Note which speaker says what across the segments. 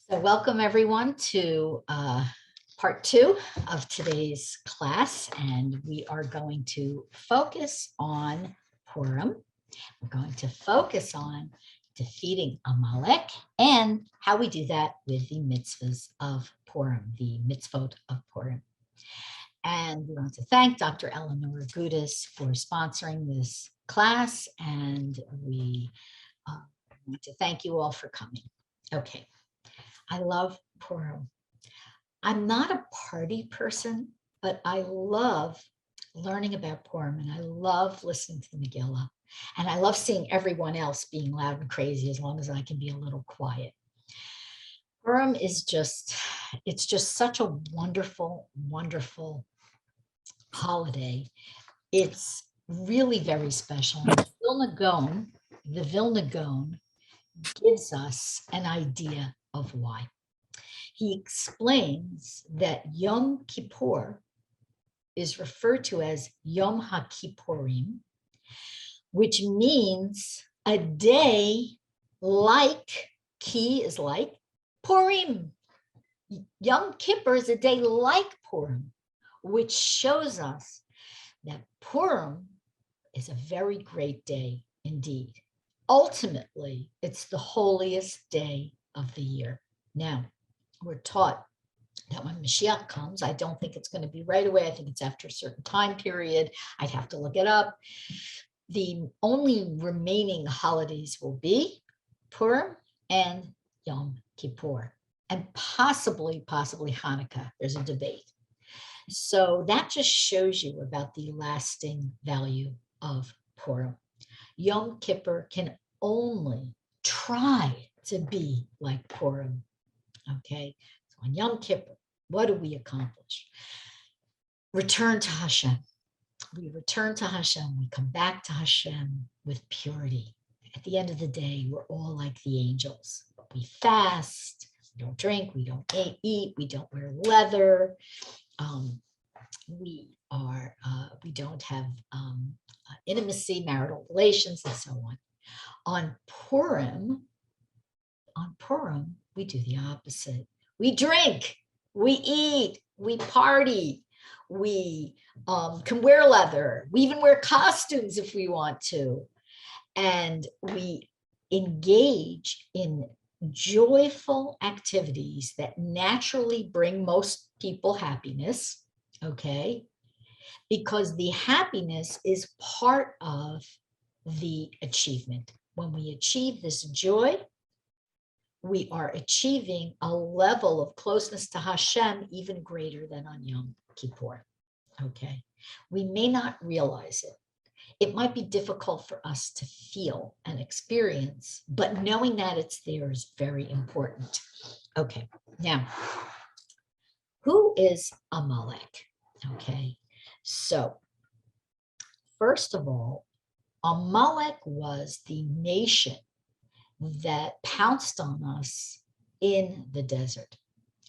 Speaker 1: So welcome everyone to part 2 of today's class, and we are going to focus on Purim. We're going to focus on defeating Amalek and how we do that with the mitzvahs of Purim, the mitzvot of Purim. And we want to thank Dr. Eleanor Gudis for sponsoring this class, and we want to thank you all for coming. Okay. I love Purim. I'm not a party person, but I love learning about Purim, and I love listening to the Geulah, and I love seeing everyone else being loud and crazy as long as I can be a little quiet. Purim is it's just such a wonderful, wonderful holiday. It's really very special. And the Vilna Gaon gives us an idea of why. He explains that Yom Kippur is referred to as Yom HaKippurim, which means a day like, ki is like, Purim. Yom Kippur is a day like Purim, which shows us that Purim is a very great day indeed. Ultimately, it's the holiest day of the year. Now, we're taught that when Mashiach comes, I don't think it's going to be right away. I think it's after a certain time period. I'd have to look it up. The only remaining holidays will be Purim and Yom Kippur, and possibly Hanukkah. There's a debate. So that just shows you about the lasting value of Purim. Yom Kippur can only try to be like Purim. Okay, so on Yom Kippur, what do we accomplish? Return to Hashem. We return to Hashem. We come back to Hashem with purity. At the end of the day, we're all like the angels. We fast, we don't drink, we don't eat, we don't wear leather. We don't have intimacy, marital relations, and so on. On Purim, we do the opposite. We drink, we eat, we party, we can wear leather, we even wear costumes if we want to, and we engage in joyful activities that naturally bring most people happiness, okay? Because the happiness is part of the achievement. When we achieve this joy, we are achieving a level of closeness to Hashem even greater than on Yom Kippur, okay? We may not realize it. It might be difficult for us to feel and experience, but knowing that it's there is very important. Okay, now, who is Amalek? Okay, so first of all, Amalek was the nation that pounced on us in the desert,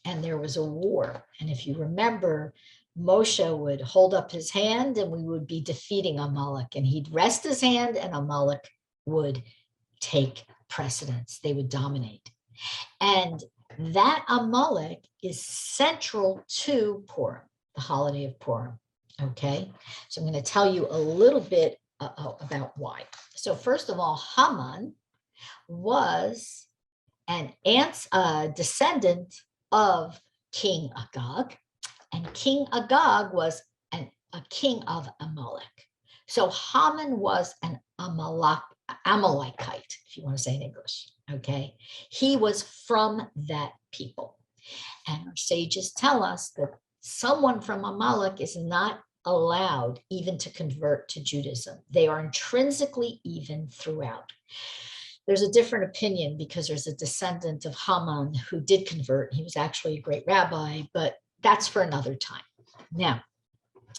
Speaker 1: and there was a war. And if you remember, Moshe would hold up his hand and we would be defeating Amalek, and he'd rest his hand and Amalek would take precedence. They would dominate. And that Amalek is central to Purim, the holiday of Purim. Okay, so I'm going to tell you a little bit about why. So first of all, Haman was a descendant of King Agag, and King Agag was a king of Amalek. So Haman was an Amalekite, if you want to say in English, okay? He was from that people. And our sages tell us that someone from Amalek is not allowed even to convert to Judaism. They are intrinsically even throughout. There's a different opinion because there's a descendant of Haman who did convert. He was actually a great rabbi, but that's for another time. Now,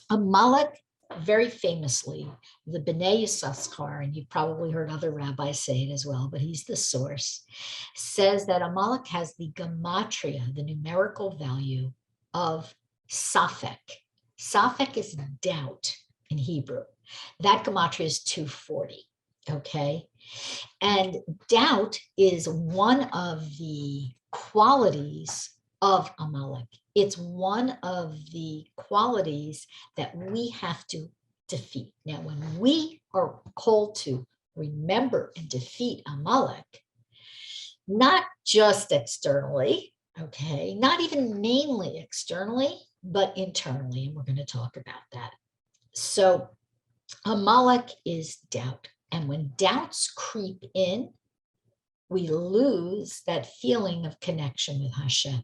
Speaker 1: Amalek, very famously, the Bnei Yissaschar, and you've probably heard other rabbis say it as well, but he's the source, says that Amalek has the gematria, the numerical value of Safek. Safek is doubt in Hebrew. That gematria is 240, okay? And doubt is one of the qualities of Amalek. It's one of the qualities that we have to defeat. Now, when we are called to remember and defeat Amalek, not just externally, okay, not even mainly externally, but internally, and we're going to talk about that. So Amalek is doubt. And when doubts creep in, we lose that feeling of connection with Hashem.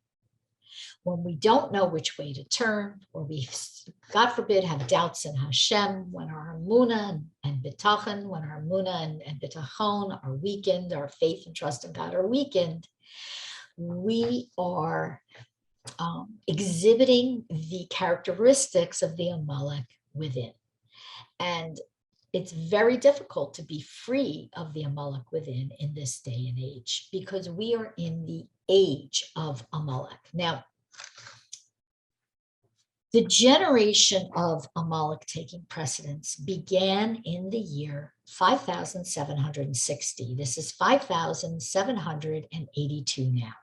Speaker 1: When we don't know which way to turn, or we, God forbid, have doubts in Hashem, when our Amunah and Bitachon, when our Amunah and Bitachon are weakened, our faith and trust in God are weakened, we are exhibiting the characteristics of the Amalek within. And it's very difficult to be free of the Amalek within in this day and age, because we are in the age of Amalek. Now, the generation of Amalek taking precedence began in the year 5760. This is 5782 now.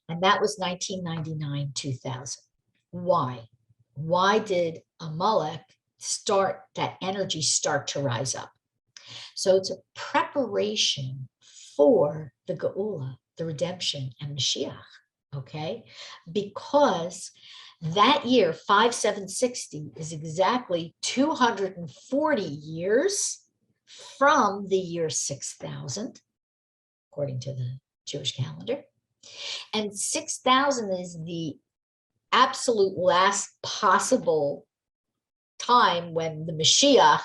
Speaker 1: And that was 1999, 2000. Why? Why did Amalek that energy start to rise up? So it's a preparation for the Geulah, the redemption, and Mashiach, okay? Because that year, 5760, is exactly 240 years from the year 6000, according to the Jewish calendar. And 6000 is the absolute last possible time when the Mashiach,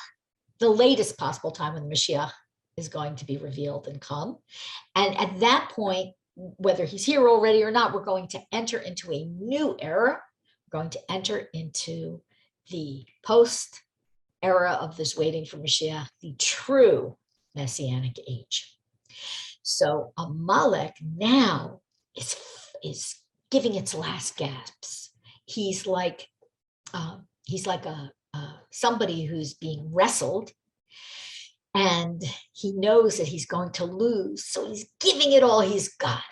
Speaker 1: the latest possible time when the Mashiach is going to be revealed and come. And at that point, whether he's here already or not, we're going to enter into a new era. We're going to enter into the post era of this waiting for Mashiach, the true Messianic age. So Amalek now is giving its last gasps. He's like somebody who's being wrestled, and he knows that he's going to lose, so he's giving it all he's got.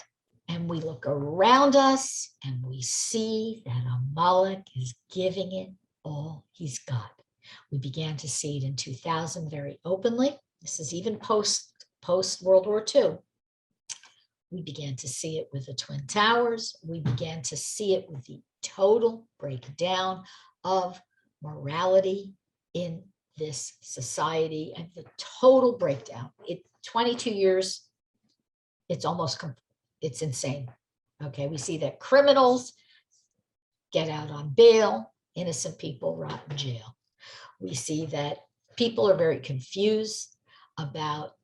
Speaker 1: And we look around us and we see that Amalek is giving it all he's got. We began to see it in 2000 very openly. This is even post World War II. We began to see it with the Twin Towers. We began to see it with the total breakdown of morality in this society, and the total breakdown. 22 years, it's insane. Okay, we see that criminals get out on bail, innocent people rot in jail. We see that people are very confused about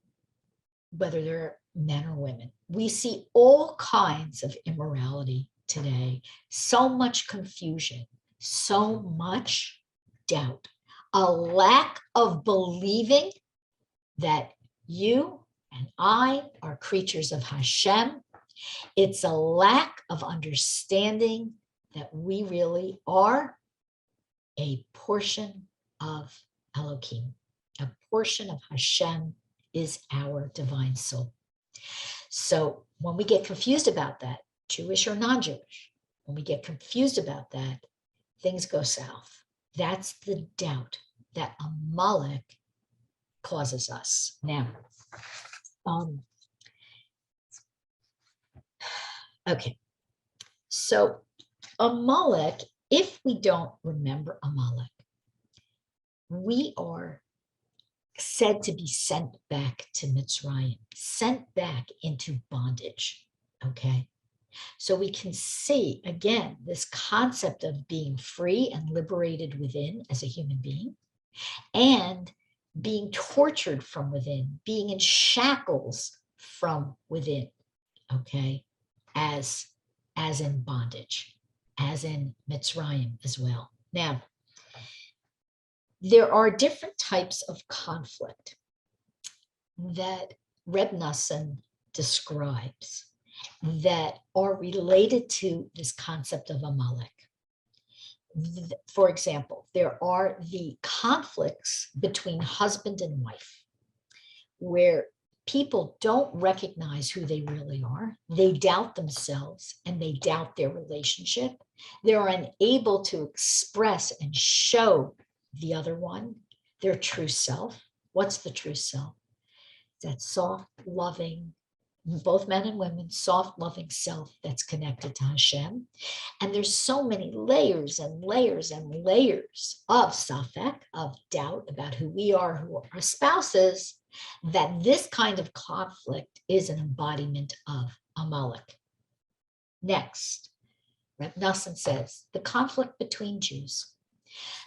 Speaker 1: whether they're men or women. We see all kinds of immorality today, so much confusion, so much doubt, a lack of believing that you and I are creatures of Hashem. It's a lack of understanding that we really are a portion of Elohim. A portion of Hashem is our divine soul. So when we get confused about that, Jewish or non-Jewish, when we get confused about that, things go south. That's the doubt that Amalek causes us. Now, okay, so Amalek, if we don't remember Amalek, we are said to be sent back to Mitzrayim, sent back into bondage, okay? So we can see, again, this concept of being free and liberated within as a human being, and being tortured from within, being in shackles from within, okay, as in bondage, as in Mitzrayim as well. Now, there are different types of conflict that Reb Noson describes that are related to this concept of Amalek. For example, there are the conflicts between husband and wife, where people don't recognize who they really are. They doubt themselves and they doubt their relationship. They're unable to express and show the other one their true self. What's the true self? That soft, loving, both men and women, soft, loving self that's connected to Hashem. And there's so many layers and layers and layers of safek, of doubt about who we are, who our spouses, that this kind of conflict is an embodiment of Amalek. Next, Reb Noson says, the conflict between Jews,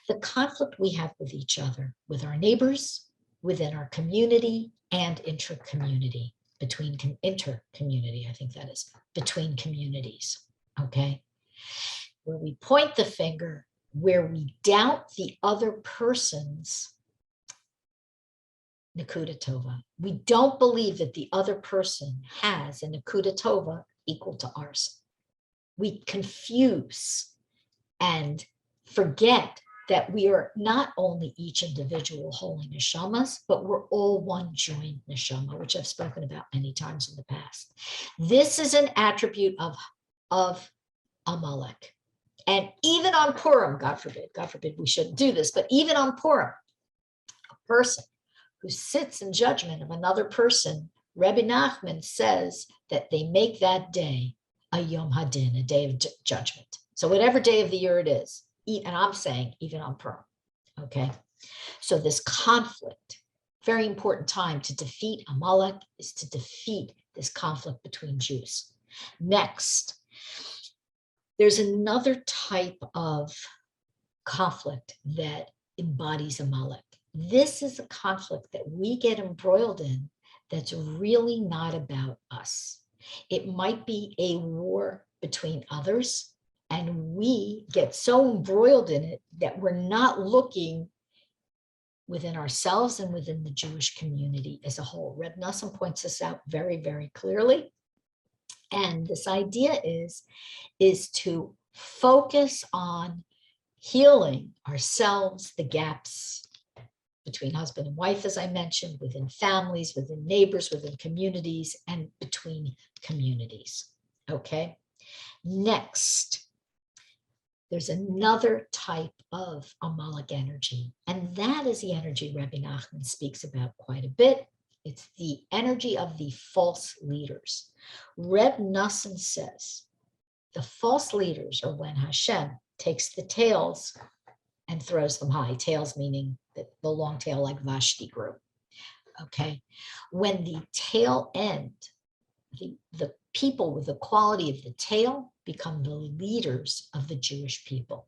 Speaker 1: the conflict we have with each other, with our neighbors, within our community, and inter-community, inter-community, I think that is, between communities, okay? Where we point the finger, where we doubt the other person's Nakuda Tova. We don't believe that the other person has a Nakuda Tova equal to ours. We confuse and forget that we are not only each individual holy neshamas, but we're all one joined neshama, which I've spoken about many times in the past. This is an attribute of Amalek. And even on Purim, God forbid we shouldn't do this, but even on Purim, a person who sits in judgment of another person, Rebbe Nachman says that they make that day a Yom Hadin, a day of judgment. So whatever day of the year it is, and I'm saying even on Purim, okay? So this conflict, very important time to defeat Amalek is to defeat this conflict between Jews. Next, there's another type of conflict that embodies Amalek. This is a conflict that we get embroiled in that's really not about us. It might be a war between others, and we get so embroiled in it that we're not looking within ourselves and within the Jewish community as a whole. Reb Noson points this out very, very clearly. And this idea is to focus on healing ourselves, the gaps between husband and wife, as I mentioned, within families, within neighbors, within communities, and between communities. Okay. Next, there's another type of Amalek energy, and that is the energy Rebbe Nachman speaks about quite a bit. It's the energy of the false leaders. Reb Noson says the false leaders are when Hashem takes the tails and throws them high. Tails meaning the long tail like Vashti grew. Okay. When the tail end, the people with the quality of the tail become the leaders of the Jewish people.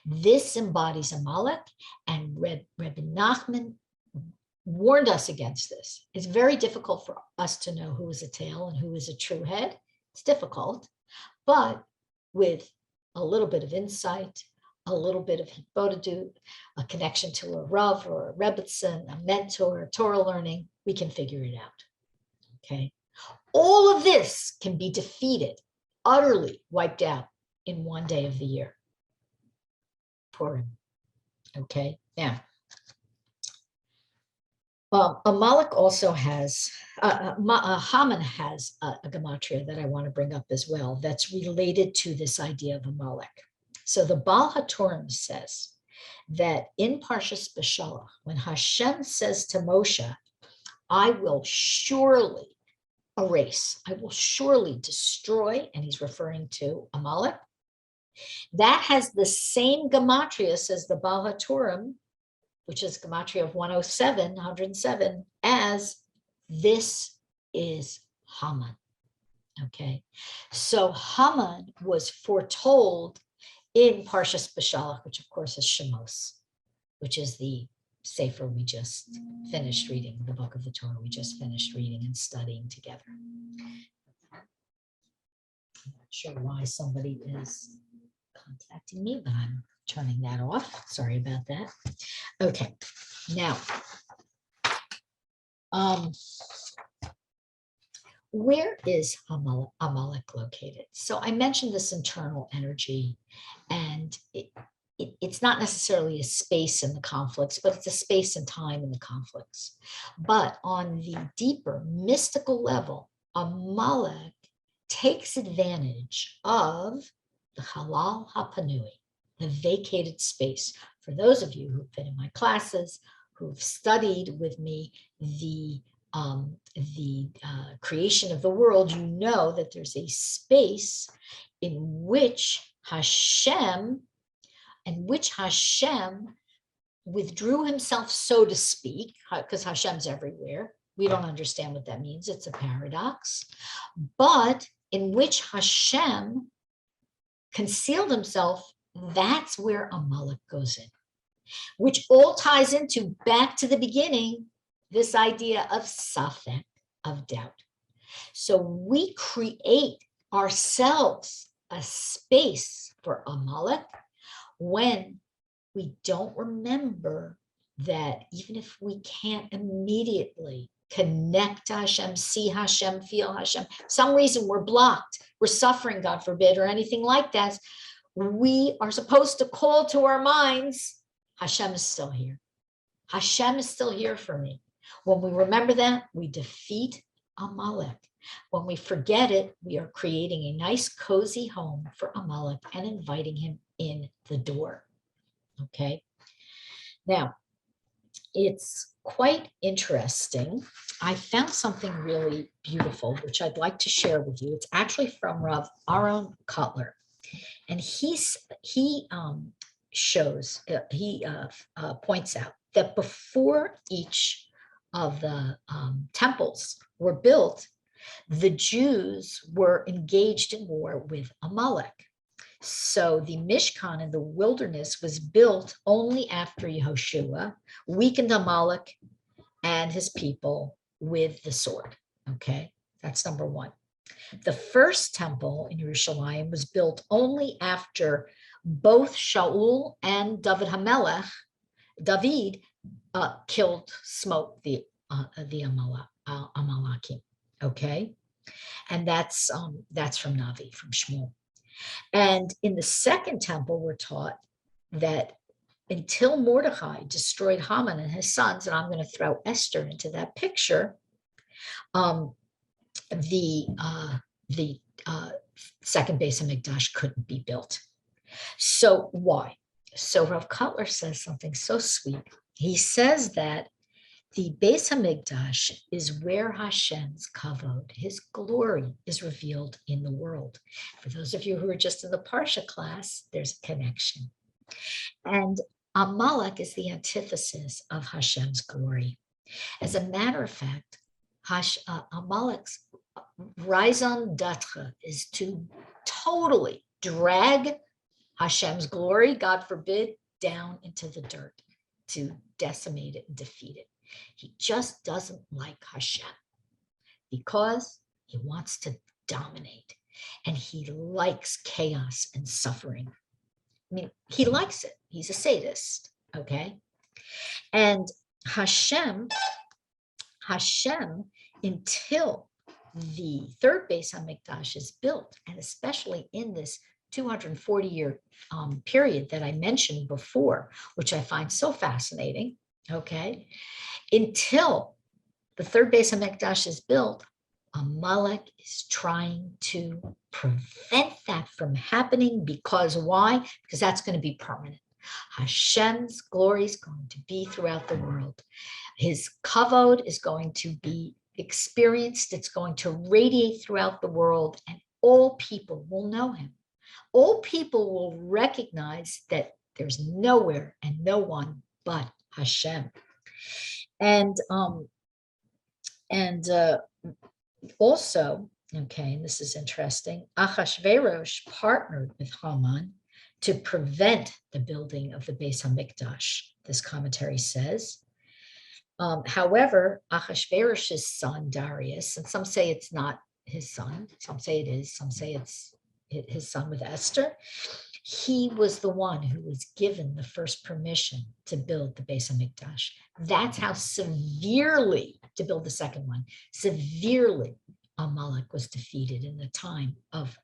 Speaker 1: This embodies Amalek, and Rebbe Nachman warned us against this. It's very difficult for us to know who is a tail and who is a true head. It's difficult, but with a little bit of insight, a little bit of hitbodedut, a connection to a Rav or a Rebbetzin, a mentor, Torah learning, we can figure it out, okay? All of this can be defeated, utterly wiped out in one day of the year, Purim, okay? Now, Amalek also has, Haman has a gematria that I want to bring up as well that's related to this idea of Amalek. So the Baal HaTurim says that in Parshas Beshalach, when Hashem says to Moshe, I will surely erase, I will surely destroy, and he's referring to Amalek, that has the same gematria, says the Baal HaTurim, which is gematria of 107, as this is Haman. Okay, so Haman was foretold in Parshas Beshalach, which of course is Shemos, which is the Sefer we just finished reading, the book of the Torah we just finished reading and studying together. I'm not sure why somebody is contacting me, but I'm turning that off. Sorry about that. Okay, now, where is Amalek located? So I mentioned this internal energy, and it's not necessarily a space in the conflicts, but it's a space and time in the conflicts. But on the deeper mystical level, Amalek takes advantage of the halal hapanui, the vacated space. For those of you who've been in my classes, who've studied with me the creation of the world, you know that there's a space in which Hashem withdrew himself, so to speak, because Hashem's everywhere. We don't understand what that means. It's a paradox. But in which Hashem concealed himself, that's where Amalek goes in, which all ties into, back to the beginning, this idea of safek, of doubt. So we create ourselves a space for Amalek when we don't remember that, even if we can't immediately connect to Hashem, see Hashem, feel Hashem, some reason we're blocked, we're suffering, God forbid, or anything like that, we are supposed to call to our minds, Hashem is still here. Hashem is still here for me. When we remember that, we defeat Amalek. When we forget it, we are creating a nice, cozy home for Amalek and inviting him in the door. Okay. Now, it's quite interesting. I found something really beautiful, which I'd like to share with you. It's actually from Rav Kotler, and he points out that before each of the temples were built, the Jews were engaged in war with Amalek. So the Mishkan in the wilderness was built only after Yehoshua weakened Amalek and his people with the sword. Okay, that's number one. The first temple in Jerusalem was built only after both Shaul and David HaMelech, David, smote the Amalekim. Okay, and that's from Navi, from Shmuel. And in the second temple, we're taught that until Mordechai destroyed Haman and his sons, and I'm going to throw Esther into that picture, the second Beit Hamikdash couldn't be built. So why? So Rav Kotler says something so sweet. He says that the Beit Hamikdash is where Hashem's kavod, his glory, is revealed in the world. For those of you who are just in the Parsha class, there's a connection. And Amalek is the antithesis of Hashem's glory. As a matter of fact, Amalek's raison d'etre is to totally drag Hashem's glory, God forbid, down into the dirt, to decimate it and defeat it. He just doesn't like Hashem because he wants to dominate, and he likes chaos and suffering. I mean, he likes it. He's a sadist, okay? And Hashem, until the third Beit Hamikdash is built, and especially in this 240-year period that I mentioned before, which I find so fascinating, okay? Until the third Beit Hamikdash is built, Amalek is trying to prevent that from happening. Because why? Because that's going to be permanent. Hashem's glory is going to be throughout the world. His kavod is going to be experienced. It's going to radiate throughout the world, and all people will know him. All people will recognize that there's nowhere and no one but Hashem. And also, okay, and this is interesting, Achashverosh partnered with Haman to prevent the building of the Beit Hamikdash, this commentary says. However, Achashverosh's son, Darius, and some say it's not his son, some say it is, some say it's his son with Esther, he was the one who was given the first permission to build the Beit Hamikdash. That's how severely, to build the second one, severely Amalek was defeated in the time of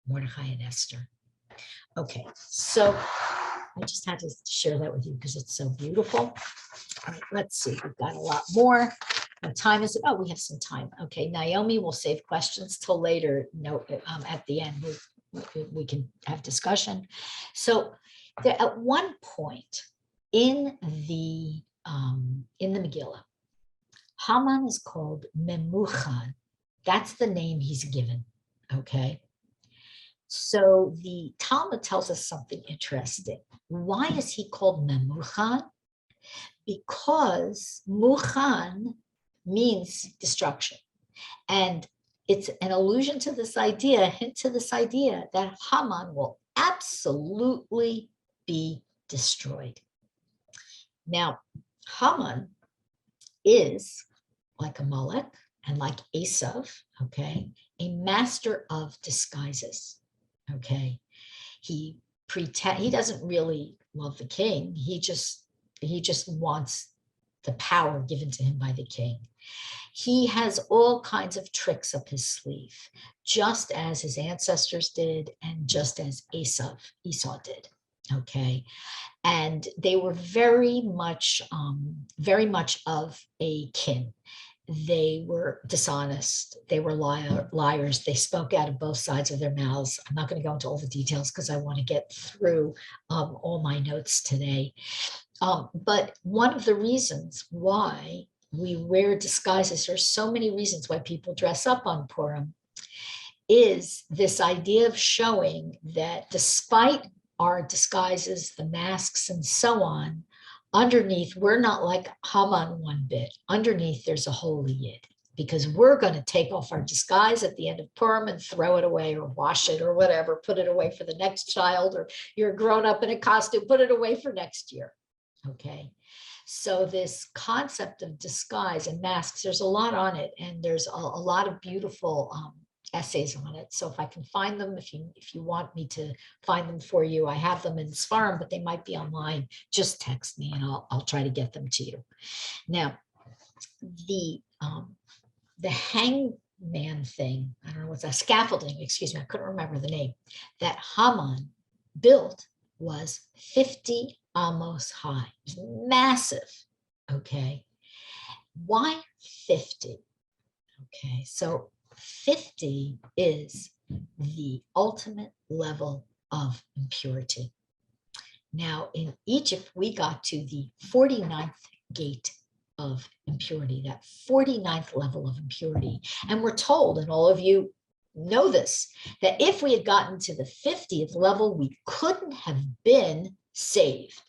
Speaker 1: Mordechai and Esther. Okay, so I just had to share that with you because it's so beautiful. All right, let's see. We've got a lot more. What time is it? Oh, we have some time. Okay, Naomi will save questions till later. No, at the end we can have discussion. So at one point in the Megillah, Haman is called Memuchan. That's the name he's given. Okay. So the Talmud tells us something interesting. Why is he called Memuchan? Because Muchan means destruction. And it's an allusion to this idea, a hint to this idea that Haman will absolutely be destroyed. Now, Haman is like Amalek and like Esav, okay, a master of disguises, okay. He doesn't really love the king. He just wants the power given to him by the king. He has all kinds of tricks up his sleeve, just as his ancestors did and just as Esau did, okay? And they were very much of a kin. They were dishonest. They were liars. They spoke out of both sides of their mouths. I'm not going to go into all the details because I want to get through all my notes today. But one of the reasons why we wear disguises, there's so many reasons why people dress up on Purim, is this idea of showing that despite our disguises, the masks and so on, underneath, we're not like Haman one bit. Underneath, there's a holy Yid, because we're going to take off our disguise at the end of Purim and throw it away or wash it or whatever, put it away for the next child, or you're grown up in a costume, put it away for next year. Okay. So this concept of disguise and masks, there's a lot on it, and there's a lot of beautiful essays on it. So if I can find them, if you want me to find them for you, I have them in Sfarim, but they might be online. Just text me and I'll try to get them to you. Now, the hangman thing, I don't know what's that, scaffolding, excuse me, I couldn't remember the name, that Haman built was 50 amos high. It was massive. Okay. Why 50? Okay. So 50 is the ultimate level of impurity. Now, in Egypt, we got to the 49th gate of impurity, that 49th level of impurity. And we're told, and all of you know this, that if we had gotten to the 50th level, we couldn't have been saved.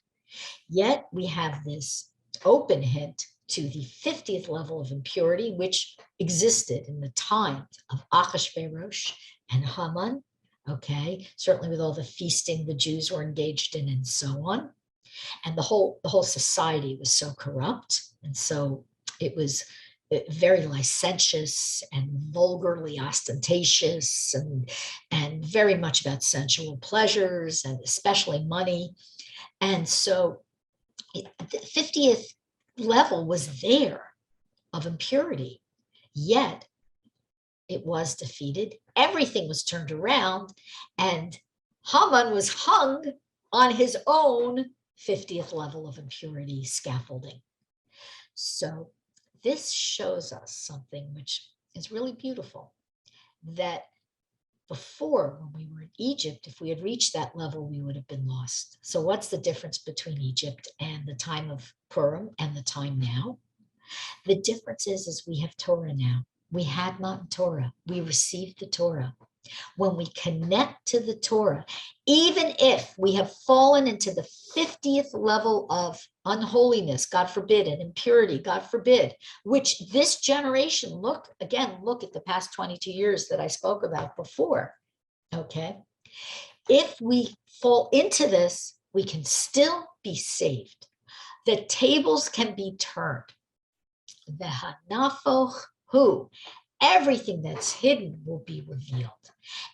Speaker 1: Yet we have this open hint to the 50th level of impurity, which existed in the times of Achashverosh and Haman, okay, certainly with all the feasting the Jews were engaged in and so on. And the whole society was so corrupt, and so it was very licentious and vulgarly ostentatious, and very much about sensual pleasures and especially money. And so the 50th level was there of impurity, yet it was defeated. Everything was turned around, and Haman was hung on his own 50th level of impurity scaffolding. So this shows us something which is really beautiful, that before, when we were in Egypt, if we had reached that level, we would have been lost. So what's the difference between Egypt and the time of Purim and the time now? The difference is we have Torah now. We had not Torah. We received the Torah. When we connect to the Torah, even if we have fallen into the 50th level of unholiness, God forbid, and impurity, God forbid, which this generation, look at the past 22 years that I spoke about before, okay? If we fall into this, we can still be saved. The tables can be turned. V'hanafoch hu. Everything that's hidden will be revealed.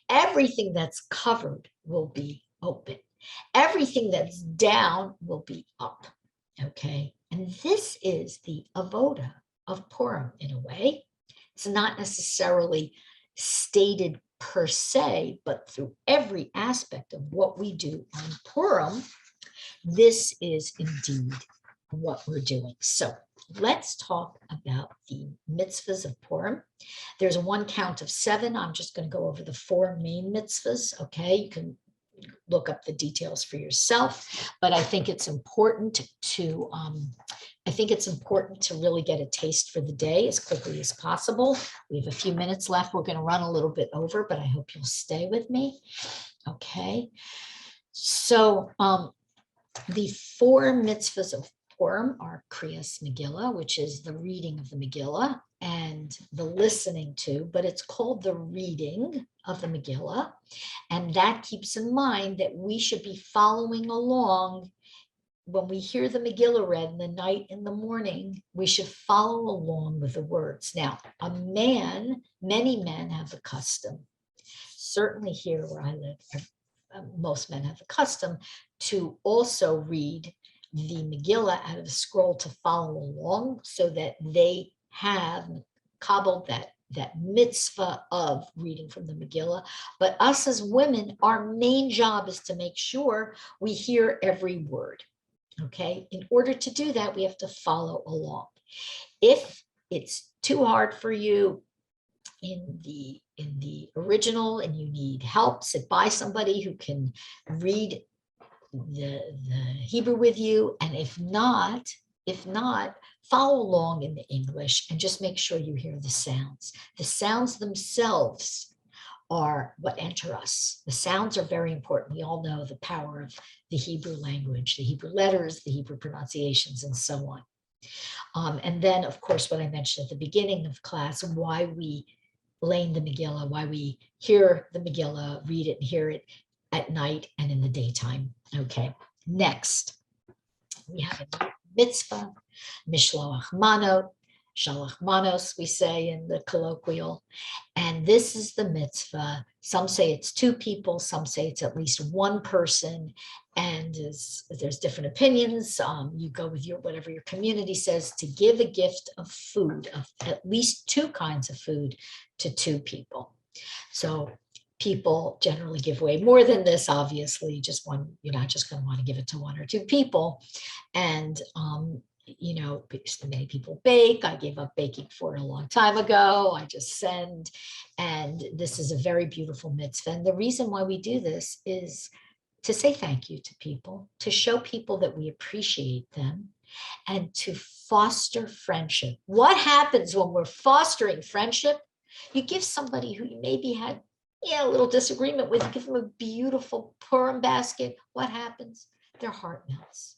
Speaker 1: Everything that's covered will be open. Everything that's down will be up. Okay. And this is the avoda of Purim in a way. It's not necessarily stated per se, but through every aspect of what we do on Purim, This is indeed what we're doing. So let's talk about the mitzvahs of Purim. There's one count of 7. I'm just going to go over the 4 main mitzvahs. Okay, you can look up the details for yourself, but I think it's important to really get a taste for the day as quickly as possible. We have a few minutes left. We're going to run a little bit over, but I hope you'll stay with me. Okay, so the 4 mitzvahs of Purim are Kriyas Megillah, which is the reading of the Megillah, and the listening to, but it's called the reading of the Megillah. And that keeps in mind that we should be following along. When we hear the Megillah read in the night, in the morning, we should follow along with the words. Now, many men have the custom, certainly here where I live, most men have the custom to also read the Megillah out of the scroll to follow along, so that they have cobbled that mitzvah of reading from the Megillah. But us as women, our main job is to make sure we hear every word. Okay, in order to do that, we have to follow along. If it's too hard for you in the original and you need help, sit by somebody who can read the Hebrew with you, and if not, follow along in the English and just make sure you hear the sounds. The sounds themselves are what enter us. The sounds are very important. We all know the power of the Hebrew language, the Hebrew letters, the Hebrew pronunciations, and so on. And then, of course, what I mentioned at the beginning of class, why we lane the Megillah, why we hear the Megillah, read it and hear it at night and in the daytime. Okay, next, we have a mitzvah, mishloach manot, shalach manos, we say in the colloquial. And this is the mitzvah. Some say it's 2 people, some say it's at least 1 person. And there's different opinions. You go with whatever your community says, to give a gift of food, of at least 2 kinds of food to 2 people. So people generally give away more than this, obviously. Just one, you're not just going to want to give it to 1 or 2 people. And many people bake. I gave up baking for a long time ago. I just send. And this is a very beautiful mitzvah. And the reason why we do this is to say thank you to people, to show people that we appreciate them, and to foster friendship. What happens when we're fostering friendship? You give somebody who you maybe had a little disagreement with, you give them a beautiful Purim basket. What happens? Their heart melts.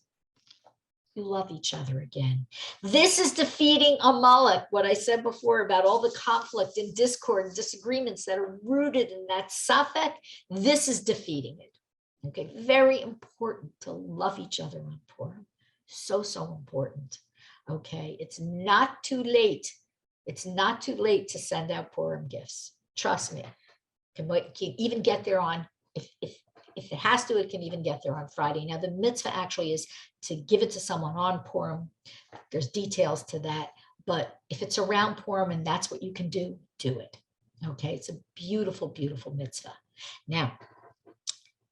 Speaker 1: You love each other again. This is defeating Amalek, what I said before about all the conflict and discord and disagreements that are rooted in that safek. This is defeating it. Okay, very important to love each other on Purim. So important. Okay, it's not too late. It's not too late to send out Purim gifts. Trust me. Can even get there on, if it has to, it can even get there on Friday. Now, the mitzvah actually is to give it to someone on Purim. There's details to that. But if it's around Purim and that's what you can do, do it. Okay, it's a beautiful, beautiful mitzvah. Now,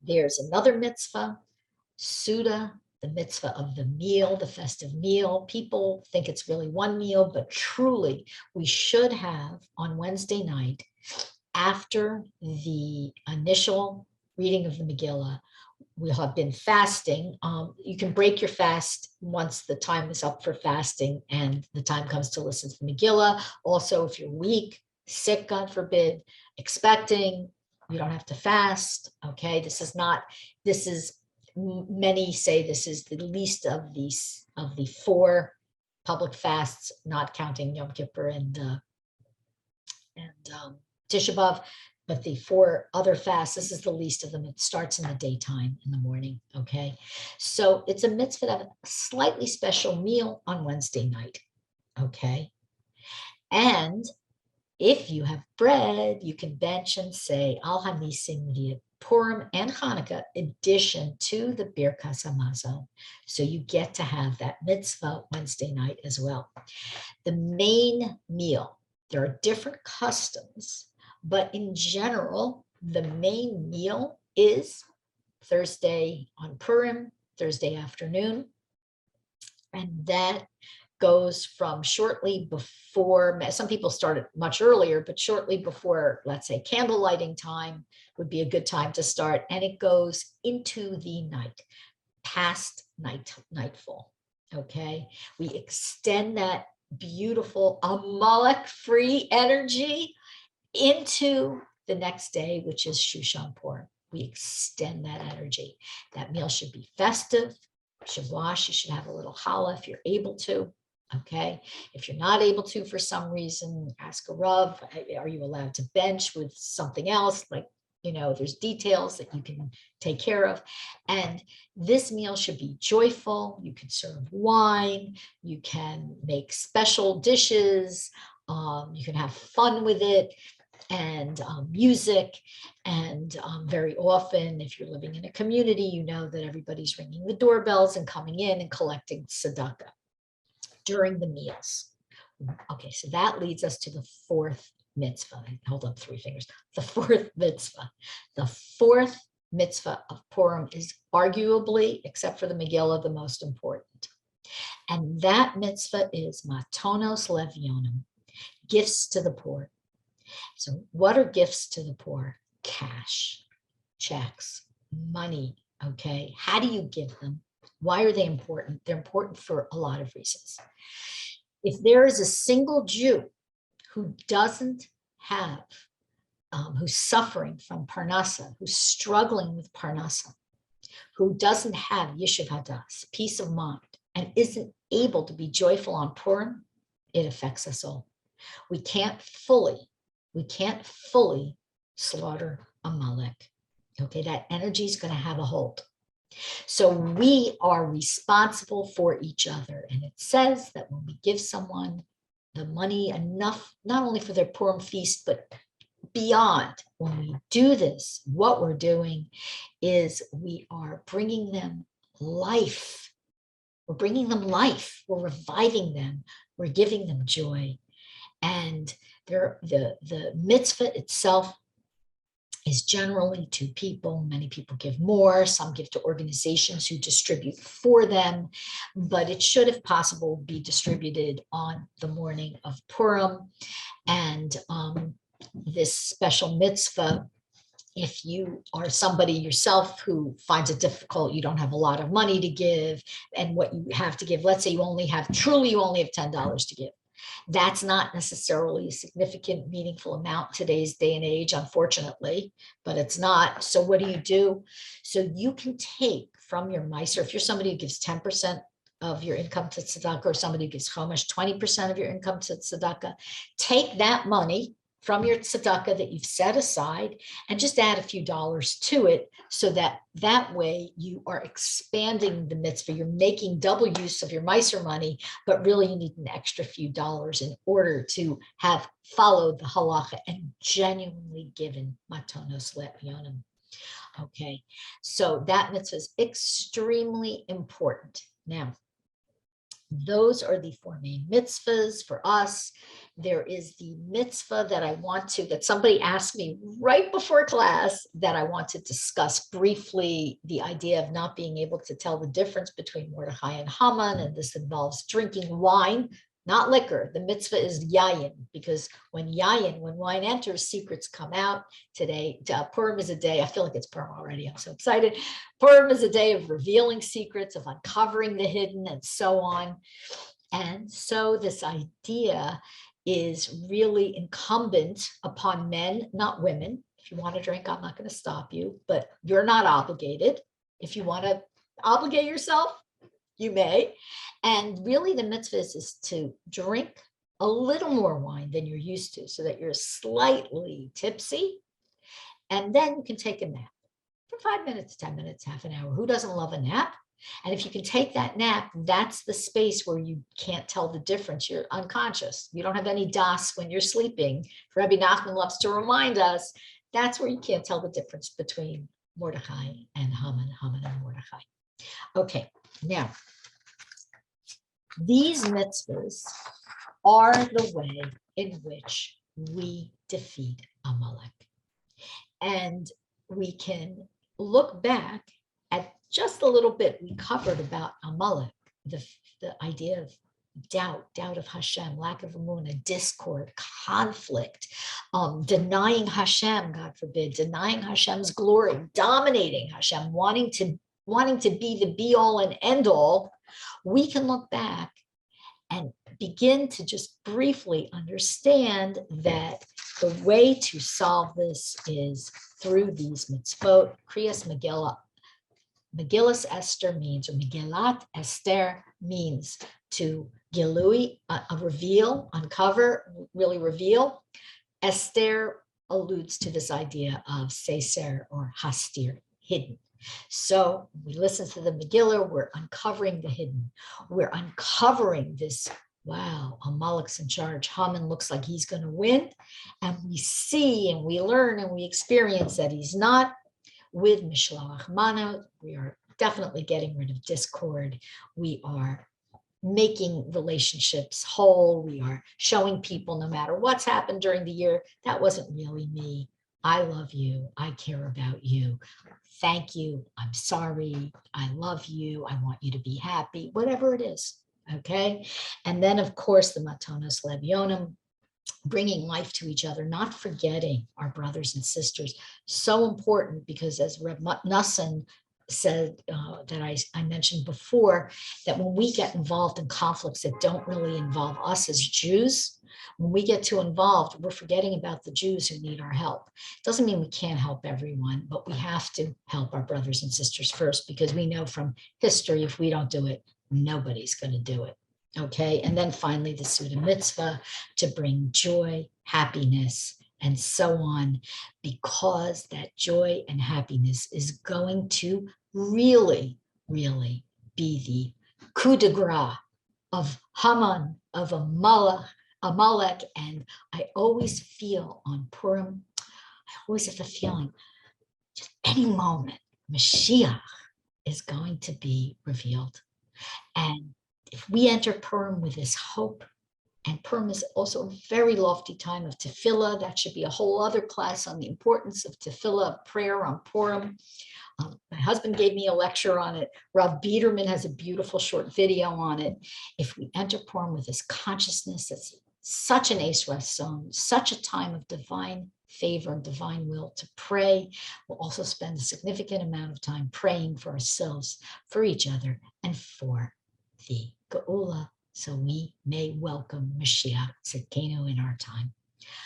Speaker 1: there's another mitzvah, Suda, the mitzvah of the meal, the festive meal. People think it's really 1 meal, but truly we should have on Wednesday night, after the initial reading of the Megillah, we'll have been fasting. You can break your fast once the time is up for fasting and the time comes to listen to the Megillah. Also, if you're weak, sick, God forbid, expecting, you don't have to fast. Okay, many say this is the least of the 4 public fasts, not counting Yom Kippur and Tisha B'Av, but the 4 other fasts, this is the least of them. It starts in the daytime, in the morning, okay? So it's a mitzvah to have a slightly special meal on Wednesday night, okay? And if you have bread, you can bench and say Al Hanisim via Purim and Hanukkah addition to the Birkas Hamazon. So you get to have that mitzvah Wednesday night as well. The main meal, there are different customs, but in general, the main meal is Thursday on Purim, Thursday afternoon. And that goes from shortly before, some people started much earlier, but shortly before, let's say, candle lighting time would be a good time to start. And it goes into the night, past nightfall. Okay, we extend that beautiful Amalek-free energy into the next day, which is Shushan Purim. We extend that energy. That meal should be festive. You should wash. You should have a little challah if you're able to. Okay. If you're not able to for some reason, ask a Rav. Are you allowed to bench with something else? Like, there's details that you can take care of. And this meal should be joyful. You can serve wine. You can make special dishes. You can have fun with it, and music. And very often, if you're living in a community, you know that everybody's ringing the doorbells and coming in and collecting tzedakah during the meals. Okay, so that leads us to the fourth mitzvah. Hold up 3 fingers. The fourth mitzvah. The fourth mitzvah of Purim is arguably, except for the Megillah, the most important. And that mitzvah is matonos levyonim, gifts to the poor. So what are gifts to the poor? Cash, checks, money, okay? How do you give them? Why are they important? They're important for a lot of reasons. If there is a single Jew who doesn't have, who's suffering from parnasa, who's struggling with parnasa, who doesn't have yishuv hadas, peace of mind, and isn't able to be joyful on Purim, it affects us all. We can't fully slaughter Amalek. Okay, that energy is going to have a hold. So we are responsible for each other. And it says that when we give someone the money enough, not only for their Purim feast, but beyond, when we do this, what we're doing is we are bringing them life. We're bringing them life. We're reviving them. We're giving them joy. And the mitzvah itself is generally to people. Many people give more. Some give to organizations who distribute for them. But it should, if possible, be distributed on the morning of Purim. And this special mitzvah, if you are somebody yourself who finds it difficult, you don't have a lot of money to give, and what you have to give, let's say you only have $10 to give. That's not necessarily a significant, meaningful amount today's day and age, unfortunately, but it's not. So what do? So you can take from your miser, if you're somebody who gives 10% of your income to tzedakah, or somebody who gives chumash 20% of your income to tzedakah, take that money from your tzedakah that you've set aside and just add a few dollars to it, so that way you are expanding the mitzvah. You're making double use of your miser money, but really you need an extra few dollars in order to have followed the halacha and genuinely given matonos le'yonim. Okay, so that mitzvah is extremely important. Now, those are the 4 main mitzvahs for us. There is the mitzvah that somebody asked me right before class that I want to discuss briefly, the idea of not being able to tell the difference between Mordechai and Haman, and this involves drinking wine, not liquor. The mitzvah is yayin, because when wine enters, secrets come out. Today, Purim is a day, I feel like it's Purim already, I'm so excited. Purim is a day of revealing secrets, of uncovering the hidden, and so on. And so this idea is really incumbent upon men, not women. If you want to drink, I'm not going to stop you, but you're not obligated. If you want to obligate yourself, you may. And really the mitzvah is to drink a little more wine than you're used to, so that you're slightly tipsy. And then you can take a nap for 5 minutes, 10 minutes, half an hour. Who doesn't love a nap? And if you can take that nap, that's the space where you can't tell the difference. You're unconscious. You don't have any das when you're sleeping. Rebbe Nachman loves to remind us, that's where you can't tell the difference between Mordechai and Haman, Haman and Mordechai. Okay, now, these mitzvahs are the way in which we defeat Amalek. And we can look back at just a little bit we covered about Amalek, the idea of doubt of Hashem, lack of emunah, discord, conflict, denying Hashem, God forbid, denying Hashem's glory, dominating Hashem, wanting to be the be all and end all. We can look back and begin to just briefly understand that the way to solve this is through these mitzvot. Kriyas Megillah. Megillas Esther means, or Megillat Esther means to gilui, reveal, uncover, really reveal. Esther alludes to this idea of seser or hastir, hidden. So we listen to the Megillah, we're uncovering the hidden. We're uncovering this, wow, Amalek's in charge. Haman looks like he's going to win. And we see and we learn and we experience that he's not. With Mishloach Mana, we are definitely getting rid of discord. We are making relationships whole. We are showing people, no matter what's happened during the year, that wasn't really me. I love you. I care about you. Thank you. I'm sorry. I love you. I want you to be happy, whatever it is. Okay. And then, of course, the Matonos Levionim, bringing life to each other, not forgetting our brothers and sisters. So important, because as Reb Noson said, that I mentioned before, that when we get involved in conflicts that don't really involve us as Jews, when we get too involved, we're forgetting about the Jews who need our help. Doesn't mean we can't help everyone, but we have to help our brothers and sisters first, because we know from history, if we don't do it, nobody's going to do it. Okay, and then finally the Suda Mitzvah, to bring joy, happiness, and so on, because that joy and happiness is going to really, really be the coup de grace of Haman, of Amalek. And I always feel on Purim, I always have the feeling, just any moment, Mashiach is going to be revealed. And if we enter Purim with this hope, and Purim is also a very lofty time of tefillah, that should be a whole other class on the importance of tefillah, prayer on Purim. My husband gave me a lecture on it. Rav Biederman has a beautiful short video on it. If we enter Purim with this consciousness, that's such an Eis Ratzon, such a time of divine favor and divine will to pray. We'll also spend a significant amount of time praying for ourselves, for each other, and for the Geulah, so we may welcome Mashiach Tzidkenu in our time.